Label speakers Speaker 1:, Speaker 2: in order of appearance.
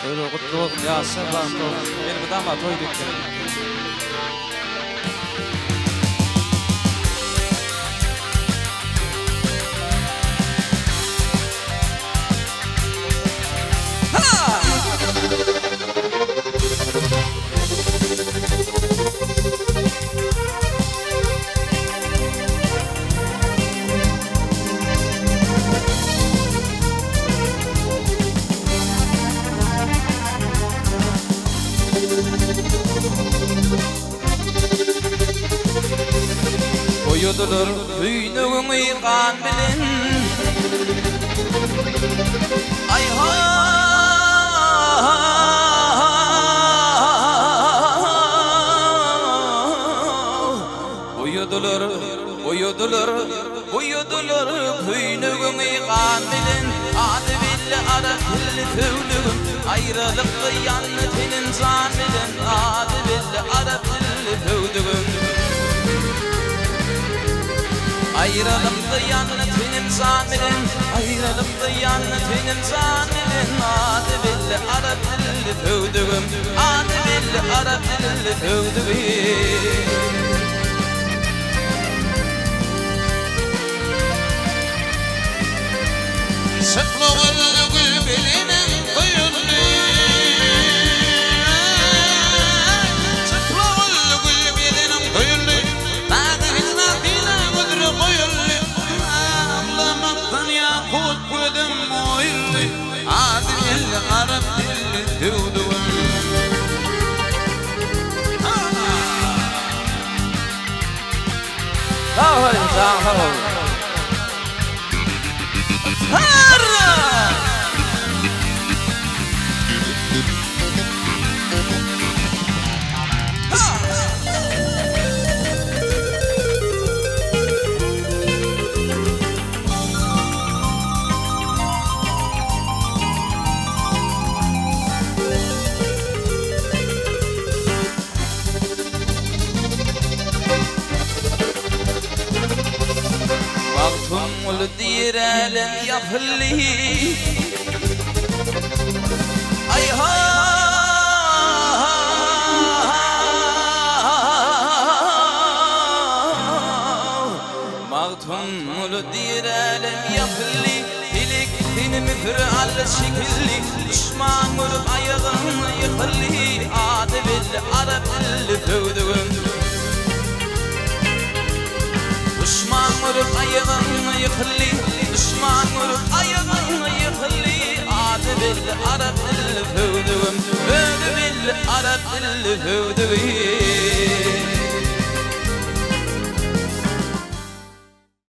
Speaker 1: Öyle kutlu olsun ya sabah benim dama toy döktüm. Koyudular hüynüğümü kan bilin. Ay ha Koyudular hüynüğümü kan bilin. Adı billi Arap dilli tövlüğüm. Ayrılıklı yanıtının zan bilin. Adı billi Arap dilli tövlüğüm. Ayrılıklı yanıtının zamirin, ayrılıklı yanıtının zamirin. Adı billi Arap dilli tövdüğüm, adı billi Arap dilli tövdüğüm.
Speaker 2: Sıklığı gül bilinin duyuldu. Sıklığı gül bilinin duyuldu. Nadı hizmetine güdürü koyuldu. Ağlamaktan yakut güdüm oyuldu. Adı billi Arap dilli tövdüğüm.
Speaker 1: Sağ ol, sağ ol. Vaktum ul direlem yahli. Ay ha Vaktum ul direlem yahli. Dilik dinimi fıral şekilli. Düşman vurup ayağını yıkılli. Adı billi Arap dilli tövdüğüm. Düşman vurup ayağını yıkılli. Düşman vurup ayağını yıkılli. Adı billi Arap dilli tövdüğüm. Adı billi Arap dilli tövdüğüm.